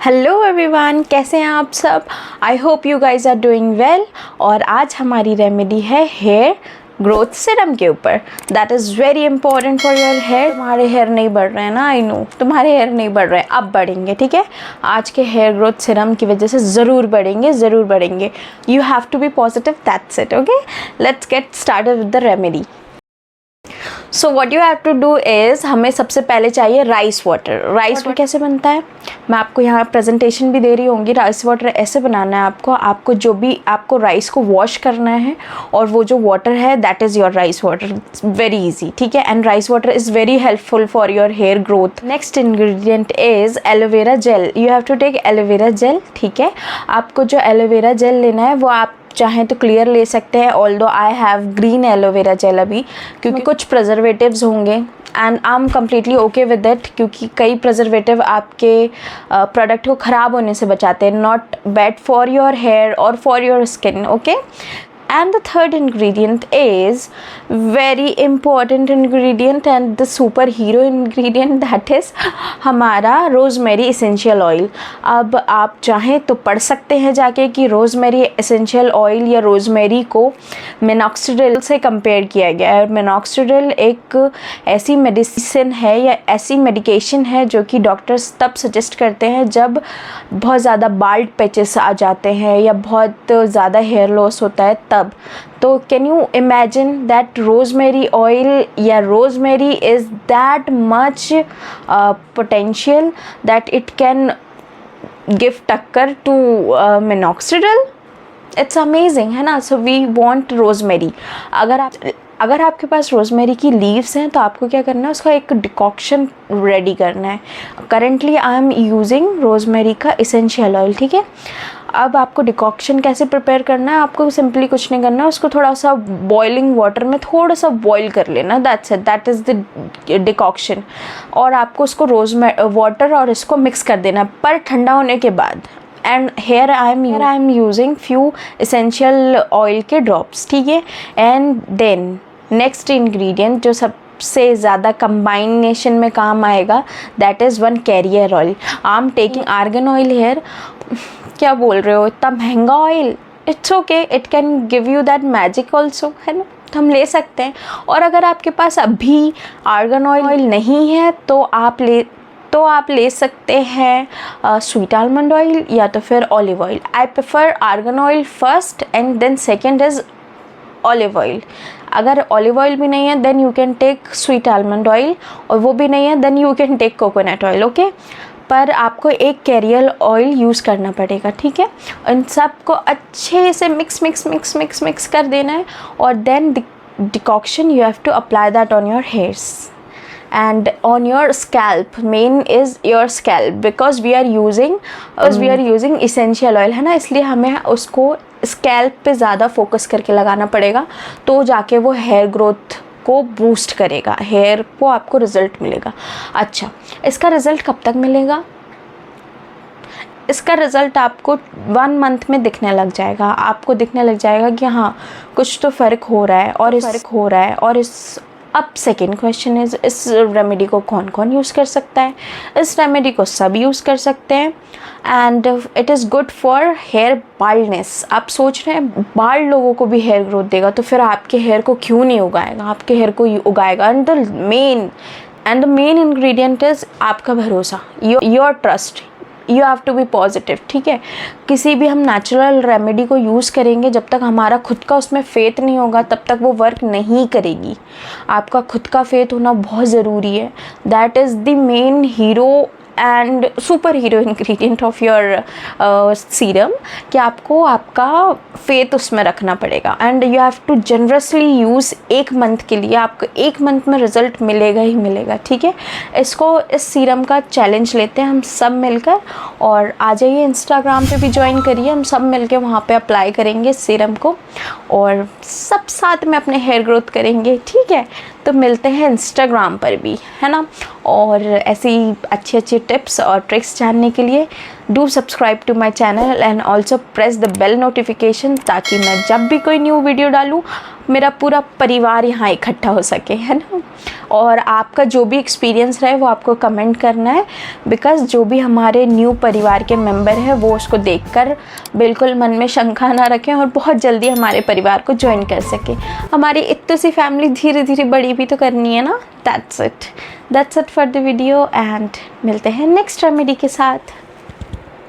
Hello everyone, कैसे हैं आप सब। I hope you guys are doing well. और आज हमारी रेमेडी है हेयर ग्रोथ सिरम के ऊपर। That is very important for your hair. तुम्हारे हेयर नहीं बढ़ रहे हैं ना, आई नो तुम्हारे हेयर नहीं बढ़ रहे हैं, अब बढ़ेंगे, ठीक है। आज के हेयर ग्रोथ सिरम की वजह से ज़रूर बढ़ेंगे, ज़रूर बढ़ेंगे। You have to be positive, that's it. Okay, let's get started with the remedy. So what you have to do is, हमें सबसे पहले चाहिए राइस वाटर। राइस वाटर कैसे बनता है मैं आपको यहाँ प्रेजेंटेशन भी दे रही होंगी। राइस वाटर ऐसे बनाना है आपको जो भी आपको राइस को वॉश करना है और वो जो वाटर है that is your rice water. Very easy, ठीक है। And rice water is very helpful for your hair growth. Next ingredient is aloe vera gel. You have to take aloe vera gel, ठीक है। आपको जो एलोवेरा जेल लेना है वो आप चाहें तो क्लियर ले सकते हैं, although I have green aloe vera gel अभी, क्योंकि कुछ प्रिजर्वेटिव्स होंगे and I am completely okay with it, क्योंकि कई प्रिजर्वेटिव आपके प्रोडक्ट को ख़राब होने से बचाते हैं। Not bad for your hair और for your skin, okay. And the third ingredient is very important ingredient and the superhero ingredient, that is हमारा रोज़मेरी इसेंशियल ऑयल। अब आप चाहें तो पढ़ सकते हैं जाके कि रोज़मेरी इसेंशियल ऑयल या रोज़मेरी को मिनॉक्सिडिल से कंपेयर किया गया है। मिनॉक्सिडिल एक ऐसी मेडिसिन है या ऐसी मेडिकेशन है जो कि डॉक्टर्स तब सजेस्ट करते हैं जब बहुत ज़्यादा बाल्ड पैचेस आ जाते हैं या बहुत ज़्यादा हेयर लॉस होता है तब। तो can you imagine that rosemary oil या rosemary is that much potential that it can give टक्कर टू मिनॉक्सिडिल। इट्स अमेजिंग, है ना। So we want rosemary. अगर आपके पास रोज़मेरी की लीव्स हैं तो आपको क्या करना है, उसका एक डिकॉक्शन रेडी करना है। Currently I am using rosemary का इसेंशियल ऑयल, ठीक है। अब आपको डिकॉक्शन कैसे प्रिपेयर करना है, आपको सिंपली कुछ नहीं करना है, उसको थोड़ा सा बॉइलिंग वाटर में थोड़ा सा बॉईल कर लेना, that's it, that is the decoction. और आपको उसको वाटर और इसको मिक्स कर देना पर ठंडा होने के बाद। And here I am using few essential oil के ड्रॉप्स, ठीक है। एंड देन नेक्स्ट इंग्रेडिएंट जो सबसे ज़्यादा कंबाइनेशन में काम आएगा that is 1 carrier oil. I am taking argan oil here. क्या बोल रहे हो, इतना महंगा oil? It's okay, it can give you that magic also, है ना। तो हम ले सकते हैं। और अगर आपके पास अभी आर्गन ऑयल नहीं है तो आप ले सकते हैं स्वीट आलमंड ऑयल या तो फिर olive oil. I prefer argan oil first and then second is olive oil. अगर ऑलिव ऑयल भी नहीं है then you can take sweet almond oil, और वो भी नहीं है then you can take coconut oil, okay. पर आपको एक कैरियर ऑयल यूज़ करना पड़ेगा, ठीक है। इन सब को अच्छे से मिक्स कर देना है। और then decoction you have to apply that on your hairs and on your scalp. Main is your scalp because we are using essential oil, है ना, इसलिए हमें उसको स्कैल्प पे ज़्यादा फोकस करके लगाना पड़ेगा, तो जाके वो हेयर ग्रोथ को बूस्ट करेगा, हेयर को आपको रिज़ल्ट मिलेगा। अच्छा, इसका रिज़ल्ट कब तक मिलेगा? इसका रिज़ल्ट आपको 1 मंथ में दिखने लग जाएगा। आपको दिखने लग जाएगा कि हाँ कुछ तो फ़र्क हो रहा है। और इस अब सेकेंड क्वेश्चन इज़, इस रेमेडी को कौन कौन यूज़ कर सकता है? इस रेमेडी को सब यूज़ कर सकते हैं and it is good for hair baldness. आप सोच रहे हैं बाल्ड लोगों को भी हेयर ग्रोथ देगा, तो फिर आपके हेयर को क्यों नहीं उगाएगा? आपके हेयर को उगाएगा। And the main ingredient is आपका भरोसा, your trust. You have to be positive, ठीक है। किसी भी हम नेचुरल रेमेडी को यूज़ करेंगे जब तक हमारा खुद का उसमें फेथ नहीं होगा तब तक वो वर्क नहीं करेगी। आपका खुद का फेथ होना बहुत ज़रूरी है। That is the main hero and super hero ingredient of your serum, कि आपको आपका फेथ उसमें रखना पड़ेगा। And you have to generously use 1 month के लिए। आपको 1 मंथ में रिज़ल्ट मिलेगा ही मिलेगा, ठीक है। इस सीरम का चैलेंज लेते हैं हम सब मिलकर, और आ जाइए इंस्टाग्राम पे भी ज्वाइन करिए। हम सब मिलकर वहाँ पे अप्लाई करेंगे इस सीरम को और सब साथ में अपने हेयर ग्रोथ करेंगे, ठीक है। तो मिलते हैं इंस्टाग्राम पर भी, है ना। और ऐसी अच्छी टिप्स और ट्रिक्स जानने के लिए do subscribe to my channel and also press the bell notification, ताकि मैं जब भी कोई न्यू वीडियो डालूँ मेरा पूरा परिवार यहाँ इकट्ठा हो सके, है ना। और आपका जो भी एक्सपीरियंस रहे वो आपको कमेंट करना है, बिकॉज़ जो भी हमारे न्यू परिवार के मेंबर हैं वो उसको देखकर बिल्कुल मन में शंका ना रखें और बहुत जल्दी हमारे परिवार को ज्वाइन कर सकें। हमारी इतनी सी फैमिली धीरे धीरे बड़ी भी तो करनी है ना। That's it for the video and मिलते हैं नेक्स्ट रेमेडी के साथ।